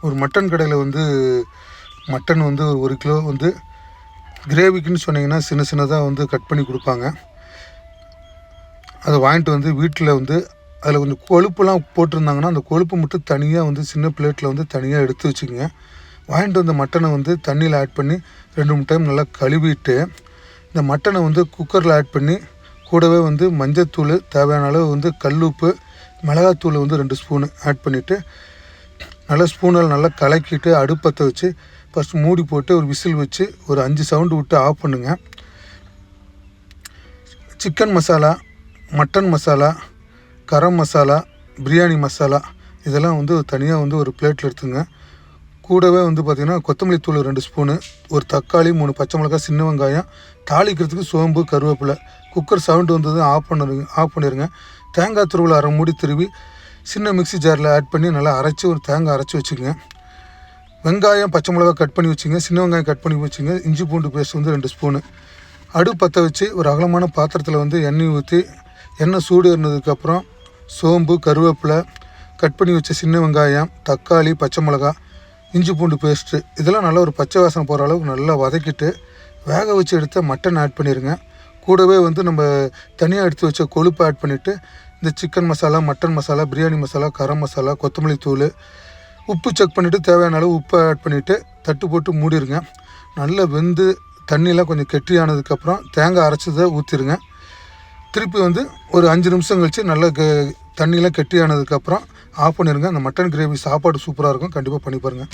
ஒரு மட்டன் கடையில் வந்து மட்டன் வந்து ஒரு கிலோ வந்து கிரேவிக்குன்னு சொன்னீங்கன்னா சின்ன சின்னதாக வந்து கட் பண்ணி கொடுப்பாங்க. அதை வாங்கிட்டு வந்து வீட்டில் வந்து அதில் கொஞ்சம் கொழுப்புலாம் போட்டிருந்தாங்கன்னா அந்த கொழுப்பு மட்டும் தனியாக வந்து சின்ன பிளேட்டில் வந்து தனியாக எடுத்து வச்சுக்கோங்க. வாங்கிட்டு வந்த மட்டனை வந்து தண்ணியில் ஆட் பண்ணி 2-3 டைம் நல்லா கழுவிட்டு இந்த மட்டனை வந்து குக்கரில் ஆட் பண்ணி கூடவே வந்து மஞ்சத்தூள் தேவையான அளவு வந்து கல்லுப்பு மிளகாத்தூள் வந்து 2 ஸ்பூனு ஆட் பண்ணிவிட்டு நல்லா ஸ்பூனால் நல்லா கலக்கிட்டு அடுப்பத்தை வச்சு ஃபஸ்ட்டு மூடி போட்டு ஒரு விசில் வச்சு ஒரு 5 சவுண்டு விட்டு ஆஃப் பண்ணுங்கள். சிக்கன் மசாலா, மட்டன் மசாலா, கரம் மசாலா, பிரியாணி மசாலா இதெல்லாம் வந்து தனியாக வந்து ஒரு பிளேட்டில் எடுத்துங்க. கூடவே வந்து பார்த்திங்கன்னா கொத்தமல்லி தூள் 2 ஸ்பூனு, ஒரு தக்காளி, 3 பச்சை மிளகாய், சின்ன வெங்காயம், தாளிக்கிறதுக்கு சோம்பு, கருவேப்பிலை. குக்கர் சவுண்டு வந்தது ஆஃப் பண்ணிடுங்க. தேங்காய் துருவல் 1/2 மூடி திருவி சின்ன மிக்ஸி ஜாரில் ஆட் பண்ணி நல்லா அரைச்சி ஒரு தேங்காய் அரைச்சி வச்சுக்கோங்க. வெங்காயம், பச்சை மிளகாய் கட் பண்ணி வச்சுங்க, சின்ன வெங்காயம் கட் பண்ணி வச்சுங்க, இஞ்சி பூண்டு பேஸ்ட் வந்து 2 ஸ்பூனு. அடுப்பு பற்ற வச்சு ஒரு அகலமான பாத்திரத்தில் வந்து எண்ணெய் ஊற்றி எண்ணெய் சூடு ஏறினதுக்கப்புறம் சோம்பு, கருவேப்பிலை, கட் பண்ணி வச்ச சின்ன வெங்காயம், தக்காளி, பச்சை மிளகாய், இஞ்சி பூண்டு பேஸ்ட்டு இதெல்லாம் நல்லா ஒரு பச்சை வாசனை போகிற அளவுக்கு நல்லா வதக்கிட்டு வேக வச்சு எடுத்த மட்டன் ஆட் பண்ணிடுங்க. கூடவே வந்து நம்ம தனியாக எடுத்து வச்ச கொழுப்பு ஆட் பண்ணிவிட்டு இந்த சிக்கன் மசாலா, மட்டன் மசாலா, பிரியாணி மசாலா, கரம் மசாலா, கொத்தமல்லி தூள், உப்பு செக் பண்ணிவிட்டு தேவையான அளவு உப்பை ஆட் பண்ணிவிட்டு தட்டு போட்டு மூடிடுங்க. நல்லா வெந்து தண்ணியெலாம் கொஞ்சம் கெட்டியானதுக்கப்புறம் தேங்காய் அரைச்சதை ஊற்றிடுங்க. திருப்பி வந்து ஒரு 5 நிமிஷம் கழித்து நல்லா தண்ணியெலாம் கெட்டியானதுக்கப்புறம் ஆஃப் பண்ணிடுங்க. அந்த மட்டன் கிரேவி சாப்பாடு சூப்பராக இருக்கும். கண்டிப்பாக பண்ணி பாருங்கள்.